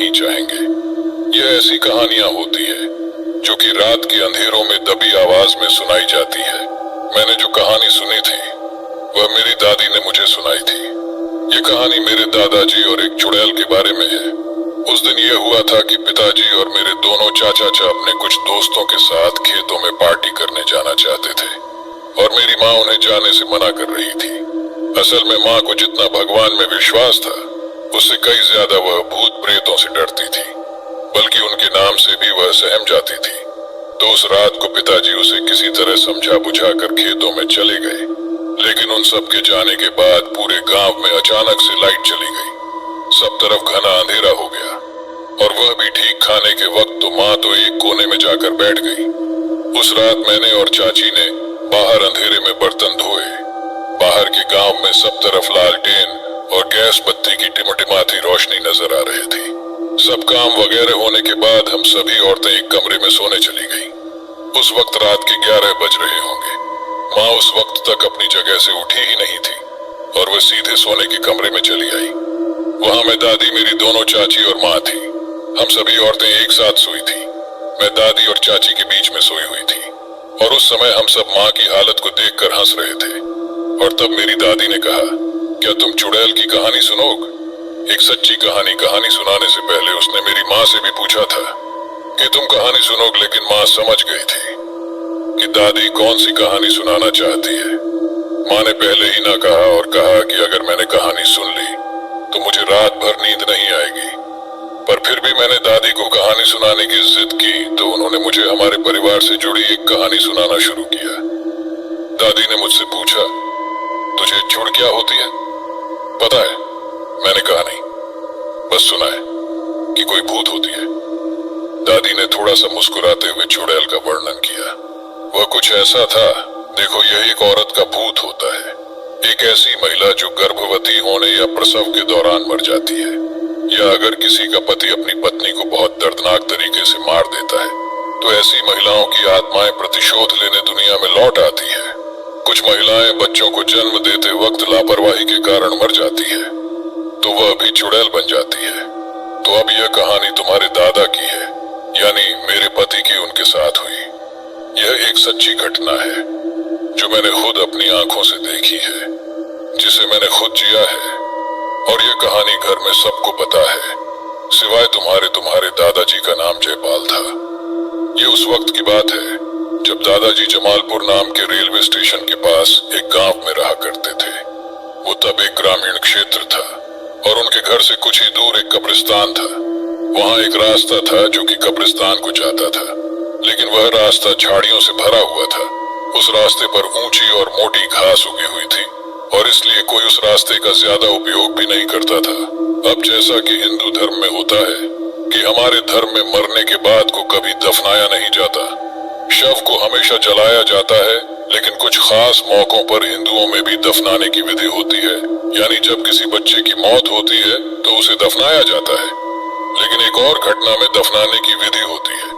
नहीं चाहेंगे। यह ऐसी कहानियां होती है जो कि रात के अंधेरों में दबी आवाज में सुनाई जाती है। मैंने जो कहानी सुनी थी वह मेरी दादी ने मुझे सुनाई थी। ये कहानी मेरे दादाजी और एक चुड़ैल के बारे में है। उस दिन यह हुआ था कि पिताजी और मेरे दोनों चाचा अपने कुछ दोस्तों के साथ खेतों में पार्टी करने जाना चाहते थे और मेरी माँ उन्हें जाने से मना कर रही थी। असल में माँ को जितना भगवान में विश्वास था उससे कई ज्यादा वह भूत प्रेतों से डरती थी, बल्कि उनके नाम से भी वह सहम जाती थी। तो उस रात को पिताजी उसे किसी तरह समझा बुझाकर खेतों में चले गए, लेकिन उन सब के जाने के बाद पूरे गांव में अचानक से लाइट चली गई। सब तरफ घना अंधेरा हो गया और वह भी ठीक खाने के वक्त। तो माँ तो एक कोने में जाकर बैठ गई। उस रात मैंने और चाची ने बाहर अंधेरे में बर्तन धोए। बाहर के गांव में सब तरफ लालटेन और गैस बत्ती की टिमटिमाती रोशनी नजर आ रही थी। सब काम वगैरह होने के बाद हम सभी औरतें एक कमरे में सोने चली गईं। उस वक्त रात के 11 बज रहे होंगे। माँ उस वक्त तक अपनी जगह से उठी ही नहीं थी और वह सीधे सोने के कमरे में चली आई। वहां मैं, दादी, मेरी दोनों चाची और माँ थी। हम सभी औरतें एक साथ सोई थी। मैं दादी और चाची के बीच में सोई हुई थी और उस समय हम सब माँ की हालत को देखकर हंस रहे थे। और तब मेरी दादी ने कहा, क्या तुम चुड़ैल की कहानी सुनोगे? एक सच्ची कहानी सुनाने से पहले उसने मेरी माँ से भी पूछा था कि तुम कहानी सुनोगे, लेकिन माँ समझ गई थी कि दादी कौन सी कहानी सुनाना चाहती है। माँ ने पहले ही ना कहा और कहा कि अगर मैंने कहानी सुन ली तो मुझे रात भर नींद नहीं आएगी। पर फिर भी मैंने दादी को कहानी सुनाने की जिद की तो उन्होंने मुझे हमारे परिवार से जुड़ी एक कहानी सुनाना शुरू किया। दादी ने मुझसे पूछा, तुझे चुड़ क्या होती है पता है? मैंने कहा नहीं, बस सुना है कि कोई भूत होती है। दादी ने थोड़ा सा मुस्कुराते हुए चुड़ैल का वर्णन किया। वह कुछ ऐसा था, देखो, यह एक औरत का भूत होता है। एक ऐसी महिला जो गर्भवती होने या प्रसव के दौरान मर जाती है, या अगर किसी का पति अपनी पत्नी को बहुत दर्दनाक तरीके से मार देता है तो ऐसी महिलाओं की आत्माएं प्रतिशोध लेने दुनिया में लौट आती है। कुछ महिलाएं बच्चों को जन्म देते वक्त लापरवाही के कारण मर जाती है तो वह भी चुड़ैल बन जाती है। तो अब यह कहानी तुम्हारे दादा की है, यानी मेरे पति की उनके साथ हुई। यह एक सच्ची घटना है जो मैंने खुद अपनी आंखों से देखी है, जिसे मैंने खुद जिया है। और यह कहानी घर में सबको पता है, सिवाय तुम्हारे दादाजी का नाम जयपाल था। ये उस वक्त की बात है जब दादाजी जमालपुर नाम के रेलवे स्टेशन के पास एक गांव में रहा करते थे। वो तब एक ग्रामीण क्षेत्र था और उनके घर से कुछ ही दूर एक कब्रिस्तान था। वहां एक रास्ता था जो कि कब्रिस्तान को जाता था, लेकिन वह रास्ता झाड़ियों से भरा हुआ था। उस रास्ते पर ऊंची और मोटी घास उगी हुई थी और इसलिए कोई उस रास्ते का ज्यादा उपयोग भी नहीं करता था। अब जैसा कि हिंदू धर्म में होता है कि हमारे धर्म में मरने के बाद को कभी दफनाया नहीं जाता, शव को हमेशा जलाया जाता है, लेकिन कुछ खास मौकों पर हिंदुओं में भी दफनाने की विधि होती है। यानी जब किसी बच्चे की मौत होती है तो उसे दफनाया जाता है, लेकिन एक और घटना में दफनाने की विधि होती है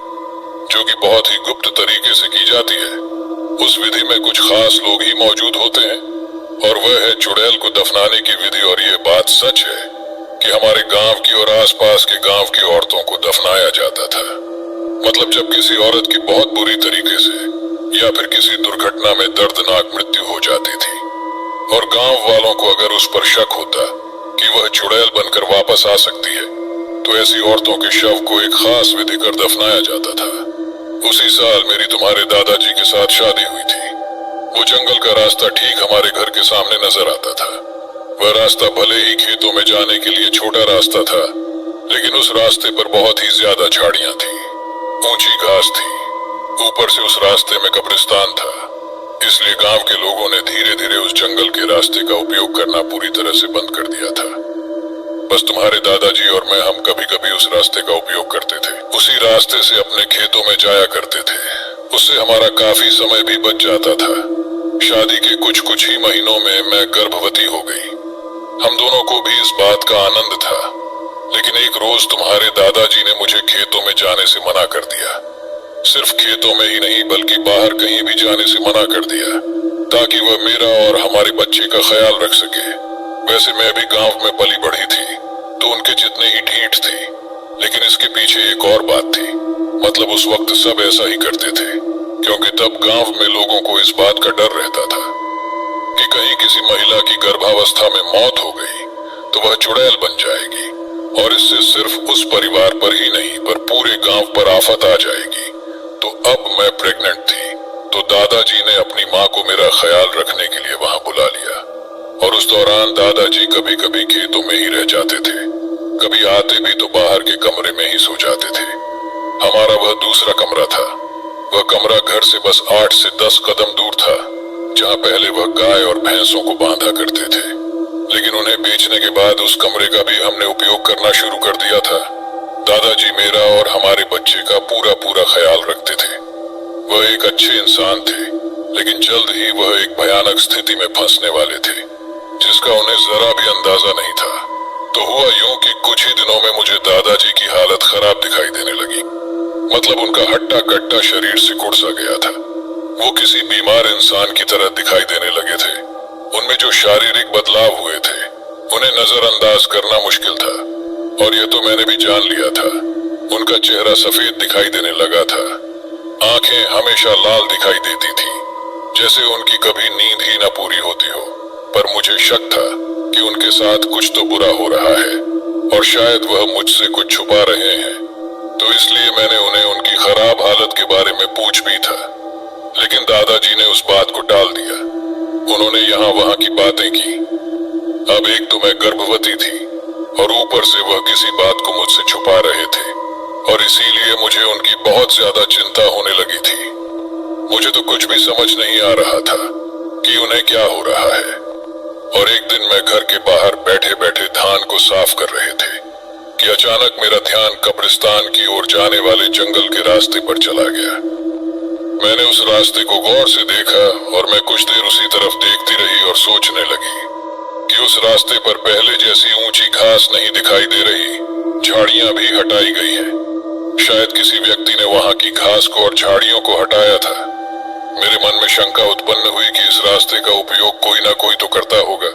जो कि बहुत ही गुप्त तरीके से की जाती है। उस विधि में कुछ खास लोग ही मौजूद होते हैं और वह है चुड़ैल को दफनाने की विधि। और यह बात सच है कि हमारे गांव की और आसपास के गांव की औरतों को दफनाया जाता था। मतलब जब किसी औरत की बहुत बुरी तरीके से या फिर किसी दुर्घटना में दर्दनाक मृत्यु हो जाती थी और गांव वालों को अगर उस पर शक होता कि वह चुड़ैल बनकर वापस आ सकती है तो ऐसी औरतों के शव को एक खास विधि कर दफनाया जाता था। उसी साल मेरी तुम्हारे दादाजी के साथ शादी हुई थी। वो जंगल का रास्ता ठीक हमारे घर के सामने नजर आता था। वह रास्ता भले ही खेतों में जाने के लिए छोटा रास्ता था, लेकिन उस रास्ते पर बहुत ही ज्यादा झाड़ियां थी, ऊंची घास थी। ऊपर से उस रास्ते में कब्रिस्तान था, इसलिए गांव के लोगों ने धीरे धीरे उस जंगल के रास्ते का उपयोग करना पूरी तरह से बंद कर दिया था। बस तुम्हारे दादाजी और मैं, हम कभी कभी उस रास्ते का उपयोग करते थे। उसी रास्ते से अपने खेतों में जाया करते थे। उससे हमारा काफी समय भी बच जाता था। शादी के कुछ ही महीनों में मैं गर्भवती हो गई। हम दोनों को भी इस बात का आनंद था, लेकिन एक रोज तुम्हारे दादाजी ने मुझे खेतों में जाने से मना कर दिया। सिर्फ खेतों में ही नहीं बल्कि बाहर कहीं भी जाने से मना कर दिया, ताकि वह मेरा और हमारे बच्चे का ख्याल रख सके। वैसे मैं भी गांव में पली बढ़ी थी तो उनके जितने ही ढीठ थी, इसके पीछे एक और बात थी। मतलब उस वक्त सब ऐसा ही करते थे, क्योंकि तब गांव में लोगों को इस बात का डर रहता था कि कहीं किसी महिला की गर्भावस्था में मौत हो गई तो वह चुड़ैल बन जाएगी और इससे सिर्फ उस परिवार पर ही नहीं पर पूरे गांव पर आफत आ जाएगी। तो अब मैं प्रेग्नेंट थी, तो दादाजी ने अपनी माँ को मेरा ख्याल रखने के लिए वहां बुला लिया। और उस दौरान दादाजी कभी कभी खेतों में ही रह जाते थे, कभी आते भी तो बाहर के कमरे में ही सो जाते थे। हमारा वह दूसरा कमरा था। वह कमरा घर से बस 8 से 10 कदम दूर था, जहाँ पहले वह गाय और भैंसों को बांधा करते थे। लेकिन उन्हें बेचने के बाद उस कमरे का भी हमने उपयोग करना शुरू कर दिया था। दादाजी मेरा और हमारे बच्चे का पूरा पूरा ख्याल रखते थे। वह एक अच्छे इंसान थे, लेकिन जल्द ही वह एक भयानक स्थिति में फंसने वाले थे, जिसका उन्हें जरा भी अंदाजा नहीं था। तो हुआ यूं कि कुछ ही दिनों में मुझे दादाजी की हालत खराब दिखाई देने लगी। मतलब उनका हट्टा कट्टा शरीर सिकुड़ सा गया था। वो किसी बीमार इंसान की तरह दिखाई देने लगे थे। उनमें जो शारीरिक बदलाव हुए थे उन्हें नजरअंदाज करना मुश्किल था, और यह तो मैंने भी जान लिया था। उनका चेहरा सफेद दिखाई देने लगा था। आंखें हमेशा लाल दिखाई देती थी, जैसे उनकी कभी नींद ही न पूरी होती हो। पर मुझे शक था कि उनके साथ कुछ तो बुरा हो रहा है, और शायद वह मुझसे कुछ छुपा रहे हैं। तो इसलिए मैंने उन्हें उनकी खराब हालत के बारे में पूछ भी था। लेकिन दादाजी ने उस बात को टाल दिया। उन्होंने यहाँ वहाँ की बातें की। अब एक तो मैं गर्भवती थी, और ऊपर से वह किसी बात को मुझसे छुपा रहे थे, और इसीलिए मुझे उनकी बहुत ज्यादा चिंता होने लगी थी। मुझे तो कुछ भी समझ नहीं आ रहा था कि उन्हें क्या हो रहा है। और एक दिन मैं घर के बाहर बैठे बैठे धान को साफ कर रहे थे कि अचानक मेरा ध्यान कब्रिस्तान की ओर जाने वाले जंगल के रास्ते पर चला गया। मैंने उस रास्ते को गौर से देखा, और मैं कुछ देर उसी तरफ देखती रही और सोचने लगी कि उस रास्ते पर पहले जैसी ऊंची घास नहीं दिखाई दे रही, झाड़ियां भी हटाई गई हैं। शायद किसी व्यक्ति ने वहां की घास को और झाड़ियों को हटाया था। मेरे मन में शंका उत्पन्न हुई कि इस रास्ते का उपयोग कोई ना कोई तो करता होगा,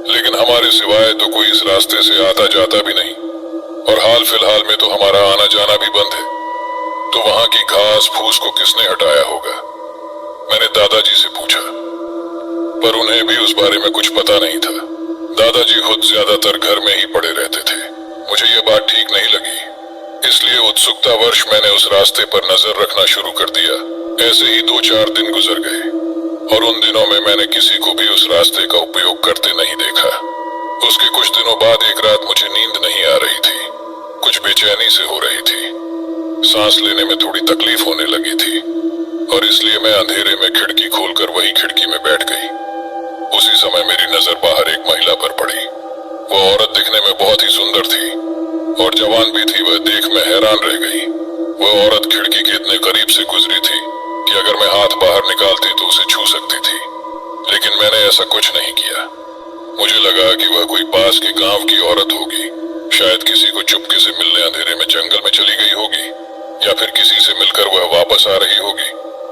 लेकिन हमारे सिवाय तो कोई इस रास्ते से आता जाता भी नहीं, और हाल फिलहाल में तो हमारा आना जाना भी बंद है। तो वहां की घास फूस को किसने हटाया होगा? मैंने दादाजी से पूछा, पर उन्हें भी उस बारे में कुछ पता नहीं था। दादाजी खुद ज्यादातर घर में ही पड़े रहते थे। मुझे ये बात ठीक नहीं लगी, इसलिए उत्सुकतावश मैंने उस रास्ते पर नजर रखना शुरू कर दिया। ऐसे ही 2-4 दिन गुजर गए, और उन दिनों में मैंने किसी को भी उस रास्ते का उपयोग करते नहीं देखा। उसके कुछ दिनों बाद एक रात मुझे नींद नहीं आ रही थी। कुछ बेचैनी से हो रही थी, सांस लेने में थोड़ी तकलीफ होने लगी थी, और इसलिए मैं अंधेरे में खिड़की खोलकर वही खिड़की में बैठ गई। उसी समय मेरी नजर बाहर एक महिला पर पड़ी। वह औरत दिखने में बहुत ही सुंदर थी, और जवान भी थी। वह देख मैं हैरान रह गई। वह औरत खिड़की के इतने करीब से गुजरी थी कि अगर मैं हाथ बाहर निकालती तो उसे छू सकती थी, लेकिन मैंने ऐसा कुछ नहीं किया। मुझे लगा कि वह कोई पास के गांव की औरत होगी। शायद किसी को चुपके से मिलने अंधेरे में जंगल में चली गई होगी, या फिर किसी से मिलकर वह वापस आ रही होगी,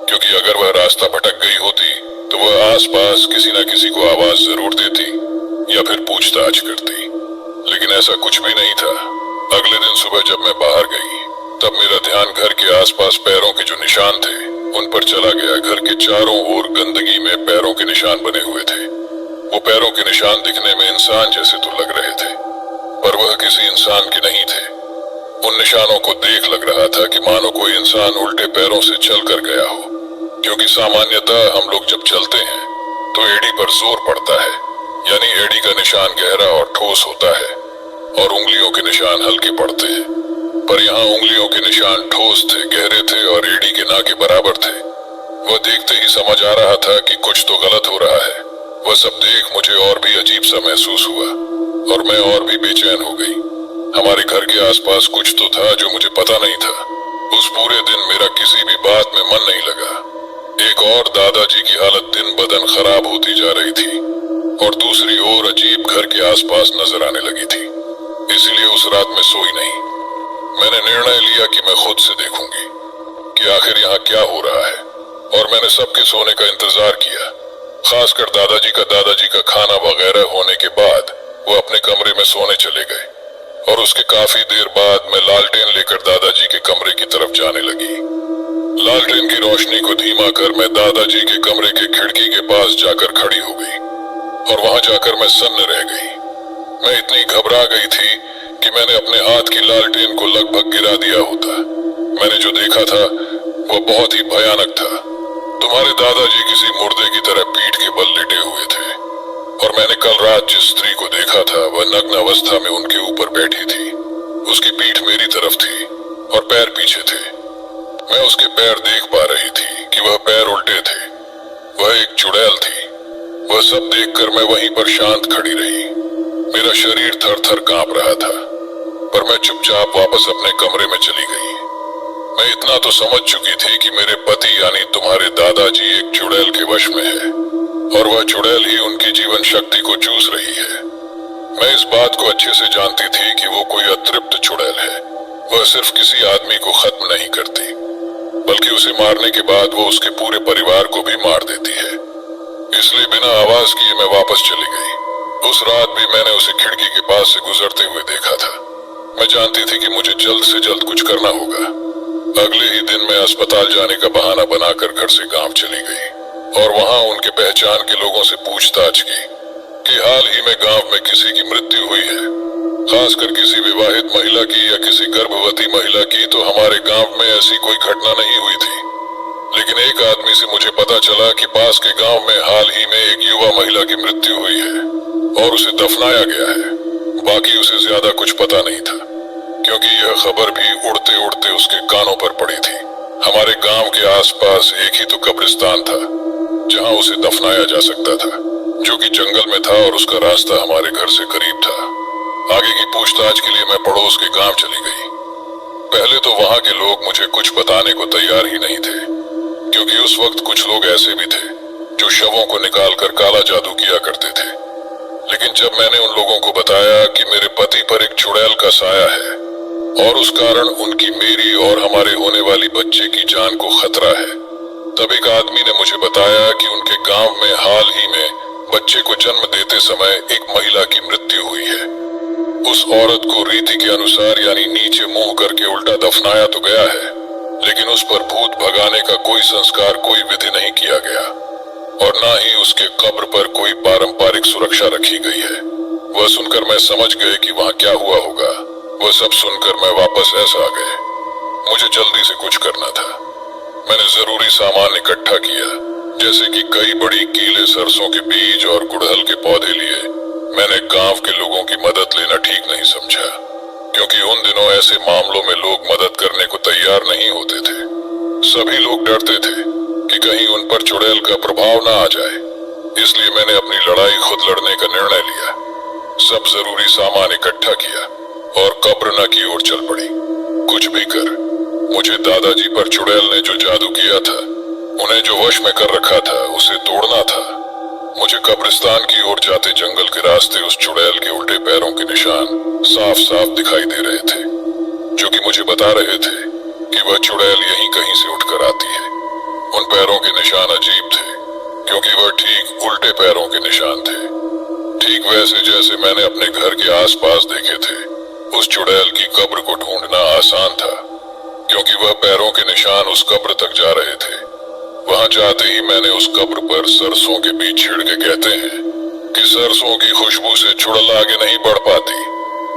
क्योंकि अगर वह रास्ता भटक गई होती तो वह आसपास किसी न किसी को आवाज जरूर देती या फिर पूछताछ करती। लेकिन ऐसा कुछ भी नहीं था। अगले दिन सुबह जब मैं बाहर गई, तब मेरा ध्यान घर के आसपास पैरों के जो निशान थे उन पर चला गया। घर के चारों ओर गंदगी में पैरों के निशान बने हुए थे। वो पैरों के निशान दिखने में इंसान जैसे तो लग रहे थे, पर वह किसी इंसान के नहीं थे। उन निशानों को देख लग रहा था कि मानो कोई इंसान उल्टे पैरों से चल कर गया हो, क्योंकि सामान्यतः हम लोग जब चलते हैं तो एड़ी पर जोर पड़ता है, यानी एड़ी का निशान गहरा और ठोस होता है, और उंगलियों के निशान हल्के पड़ते हैं। पर यहाँ उंगलियों के निशान ठोस थे, गहरे थे, और एड़ी के ना के बराबर थे। वह देखते ही समझ आ रहा था कि कुछ तो गलत हो रहा है। वह सब देख मुझे और भी अजीब सा महसूस हुआ, और मैं और भी बेचैन हो गई। हमारे घर के आसपास कुछ तो था जो मुझे पता नहीं था। उस पूरे दिन मेरा किसी भी बात में मन नहीं लगा। एक और दादाजी की हालत दिन ब दिन खराब होती जा रही थी, और दूसरी ओर अजीब घर के आसपास नजर आने लगी थी। इसीलिए उस रात में सोई नहीं। मैंने निर्णय लिया कि मैं खुद से देखूंगी कि आखिर यहाँ क्या हो रहा है, और मैंने सबके सोने का इंतजार किया। खासकर दादाजी का खाना वगैरह होने के बाद वो अपने कमरे में सोने चले गए, और उसके काफी देर बाद मैं लालटेन लेकर दादाजी के कमरे की तरफ जाने लगी। लालटेन की रोशनी को धीमा कर मैं दादाजी के कमरे के खिड़की के पास जाकर खड़ी हो गई और वहां जाकर मैं सन्न रह गई। मैं इतनी घबरा गई थी कि मैंने अपने हाथ की लालटेन को लगभग गिरा दिया होता। मैंने जो देखा था वह बहुत ही भयानक था। तुम्हारे दादाजी किसी मुर्दे की तरह पीठ के बल लेटे हुए थे और मैंने कल रात जिस स्त्री को देखा था वह नग्न अवस्था में उनके ऊपर बैठी थी। उसकी पीठ मेरी तरफ थी और पैर पीछे थे। मैं उसके पैर देख पा रही थी कि वह पैर उल्टे थे। वह एक चुड़ैल थी। वह सब देखकर मैं वहीं पर शांत खड़ी रही। मेरा शरीर थर थर कांप रहा था, पर मैं चुपचाप वापस अपने कमरे में चली गई। मैं इतना तो समझ चुकी थी कि मेरे पति यानी तुम्हारे दादाजी एक चुड़ैल के वश में है और वह चुड़ैल ही उनकी जीवन शक्ति को चूस रही है। मैं इस बात को अच्छे से जानती थी कि वो कोई अतृप्त चुड़ैल है। वह सिर्फ किसी आदमी को खत्म नहीं करती, बल्कि उसे मारने के बाद वो उसके पूरे परिवार को भी मार देती है। इसलिए बिना आवाज किए मैं वापस चली गई। उस रात भी मैंने उसे खिड़की के पास से गुजरते हुए देखा था। मैं जानती थी कि मुझे जल्द से जल्द कुछ करना होगा। अगले ही दिन मैं अस्पताल जाने का बहाना बनाकर घर से गांव चली गई और वहां उनके पहचान के लोगों से पूछताछ की कि हाल ही में गांव में किसी की मृत्यु हुई है, खासकर किसी विवाहित महिला की या किसी गर्भवती महिला की। तो हमारे गांव में ऐसी कोई घटना नहीं हुई थी, लेकिन एक आदमी से मुझे पता चला कि पास के गांव में हाल ही में एक युवा महिला की मृत्यु हुई है और उसे दफनाया गया है। बाकी उसे ज्यादा कुछ पता नहीं था, क्योंकि यह खबर भी उड़ते उड़ते उसके कानों पर पड़ी थी। हमारे गांव के आसपास एक ही तो कब्रिस्तान था जहां उसे दफनाया जा सकता था, जो कि जंगल में था और उसका रास्ता हमारे घर से करीब था। आगे की पूछताछ के लिए मैं पड़ोस के गांव चली गई। पहले तो वहां के लोग मुझे कुछ बताने को तैयार ही नहीं थे, क्योंकि उस वक्त कुछ लोग ऐसे भी थे जो शवों को निकालकर काला जादू किया करते थे। लेकिन जब मैंने उन लोगों को बताया कि मेरे पति पर एक चुड़ैल का साया है और उस कारण उनकी, मेरी और हमारे होने वाली बच्चे की जान को खतरा है, तब एक आदमी ने मुझे बताया कि उनके गांव में हाल ही में बच्चे को जन्म देते समय एक महिला की मृत्यु हुई है। उस औरत को रीति के अनुसार यानी नीचे मुंह करके उल्टा दफनाया तो गया है, लेकिन उस पर भूत भगाने का कोई संस्कार, कोई विधि नहीं किया गया और ना ही उसके कब्र पर कोई पारंपरिक सुरक्षा रखी गई है। वह सुनकर मैं समझ गए कि वहां क्या हुआ होगा। वह सब सुनकर मैं वापस ऐसा आ गए। मुझे जल्दी से कुछ करना था। मैंने जरूरी सामान इकट्ठा किया, जैसे कि कई बड़ी कीले सरसों के बीज और गुड़हल के पौधे लिए। मैंने गांव के लोगों की मदद लेना ठीक नहीं समझा, क्योंकि उन दिनों ऐसे मामलों में लोग मदद करने को तैयार नहीं होते थे। सभी लोग डरते थे कि कहीं उन पर चुड़ैल का प्रभाव ना आ जाए। इसलिए मैंने अपनी लड़ाई खुद लड़ने का निर्णय लिया। सब जरूरी सामान इकट्ठा किया और कब्र न की ओर चल पड़ी। कुछ भी कर, मुझे दादाजी पर चुड़ैल ने जो जादू किया था, उन्हें जो वश में कर रखा था, उसे तोड़ना था। मुझे कब्रिस्तान की ओर जाते जंगल के रास्ते उस चुड़ैल के उल्टे पैरों के निशान साफ साफ दिखाई दे रहे थे, जो कि मुझे बता रहे थे कि वह चुड़ैल यहीं कहीं से उठकर आती है। उन पैरों के निशान अजीब थे, क्योंकि वह ठीक उल्टे पैरों के निशान थे, ठीक वैसे जैसे मैंने अपने घर के आसपास देखे थे। उस चुड़ैल की कब्र को ढूंढना आसान था, क्योंकि वह पैरों के निशान उस कब्र तक जा रहे थे। वहां जाते ही मैंने उस कब्र पर सरसों के बीज छिड़ के, कहते हैं कि सरसों की खुशबू से चुड़ैल आगे नहीं बढ़ पाती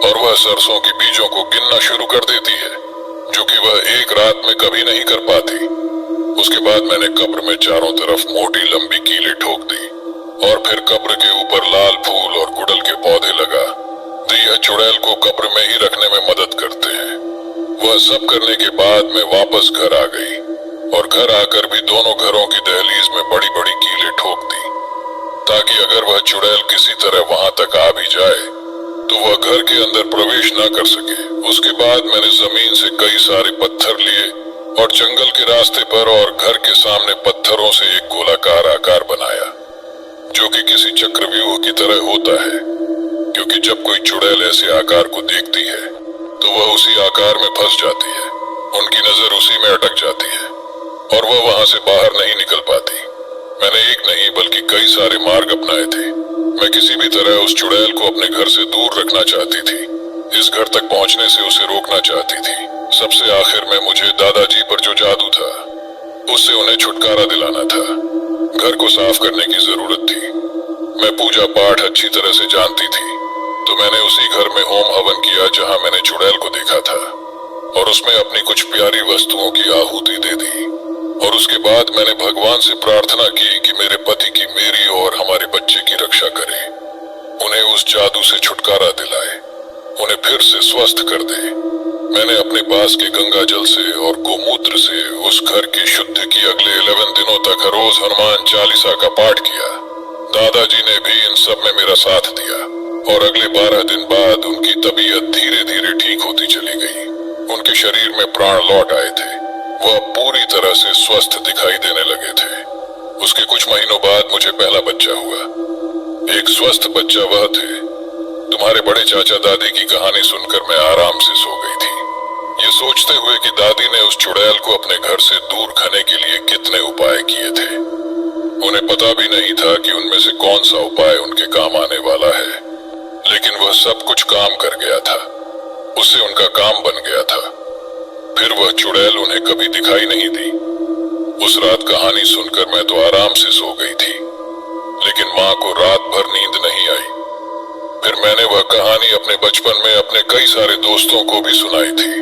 और वह सरसों के बीजों को गिनना शुरू कर देती है, जो कि वह एक रात में कभी नहीं कर पाती। उसके बाद मैंने कब्र में चारों तरफ मोटी लंबी कीलें ठोक दी और फिर कब्र के ऊपर लाल फूल और गुड़हल के पौधे लगा दिए। यह चुड़ैल को कब्र में ही रखने में मदद करते हैं। वह सब करने के बाद मैं वापस घर आ गई और घर आकर भी दोनों घरों की दहलीज में बड़ी बड़ी कीलें ठोक दी, ताकि अगर वह चुड़ैल किसी तरह वहां तक आ भी जाए तो वह घर के अंदर प्रवेश न कर सके। उसके बाद मैंने जमीन से कई सारे पत्थर लिए और जंगल के रास्ते पर और घर के सामने पत्थरों से एक गोलाकार आकार बनाया, जो कि किसी चक्रव्यूह की तरह होता है, क्योंकि जब कोई चुड़ैल ऐसे आकार को देखती है तो वह उसी आकार में फंस जाती है। उनकी नजर उसी में अटक जाती है और वह वहां से बाहर नहीं निकल पाती। मैंने एक नहीं बल्कि कई सारे मार्ग अपनाए थे। मैं किसी भी तरह उस चुड़ैल को अपने घर से दूर रखना चाहती थी, इस घर तक पहुंचने से उसे रोकना चाहती थी। सबसे आखिर में मुझे दादाजी पर जो जादू था उससे उन्हें छुटकारा दिलाना था। घर को साफ करने की जरूरत थी। मैं पूजा पाठ अच्छी तरह से जानती थी, तो मैंने उसी घर में होम हवन किया जहां मैंने चुड़ैल को देखा था, और उसमें अपनी कुछ प्यारी वस्तुओं की आहुति दे दी। और उसके बाद मैंने भगवान से प्रार्थना की कि मेरे पति की, मेरी और हमारे बच्चे की रक्षा करे, उन्हें उस जादू से छुटकारा दिलाए, उन्हें फिर से स्वस्थ कर दे। मैंने अपने पास के गंगा जल से और गोमूत्र से उस घर की शुद्धि की। अगले 11 दिनों तक हर रोज हनुमान चालीसा का पाठ किया। दादाजी ने भी इन सब में मेरा साथ दिया, और अगले 12 दिन बाद उनकी तबीयत धीरे धीरे ठीक होती चली गई। उनके शरीर में प्राण लौट आए थे। वह पूरी तरह से स्वस्थ दिखाई देने लगे थे। उसके कुछ महीनों बाद मुझे पहला बच्चा हुआ। एक स्वस्थ बच्चा वह थे। तुम्हारे बड़े चाचा दादी की कहानी सुनकर मैं आराम से सो गई थी, ये सोचते हुए कि दादी ने उस चुड़ैल को अपने घर से दूर खाने के लिए कितने उपाय किए थे। उन्हें पता भी नहीं था कि उनमें से कौन सा उपाय उनके काम आने वाला है, लेकिन वह सब कुछ काम कर गया था। उससे उनका काम बन गया था। फिर वह चुड़ैल उन्हें कभी दिखाई नहीं दी। उस रात कहानी सुनकर मैं तो आराम से सो गई थी, लेकिन माँ को रात भर नींद नहीं आई। फिर मैंने वह कहानी अपने बचपन में अपने कई सारे दोस्तों को भी सुनाई थी,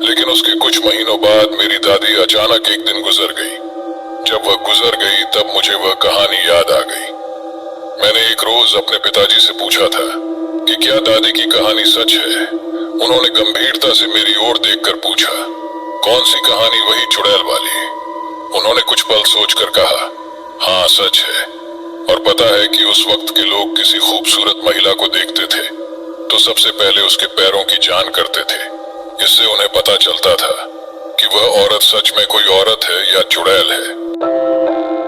लेकिन उसके कुछ महीनों बाद मेरी दादी अचानक एक दिन गुजर गई। जब वह गुजर गई तब मुझे वह कहानी याद आ गई। मैंने एक रोज अपने पिताजी से पूछा था कि क्या दादी की कहानी सच है। उन्होंने गंभीरता से मेरी ओर देखकर पूछा, कौन सी कहानी? वही चुड़ैल वाली? उन्होंने कुछ पल सोचकर कहा, हाँ सच है। और पता है कि उस वक्त के लोग किसी खूबसूरत महिला को देखते थे तो सबसे पहले उसके पैरों की जान करते थे। इससे उन्हें पता चलता था कि वह औरत सच में कोई औरत है या चुड़ैल है।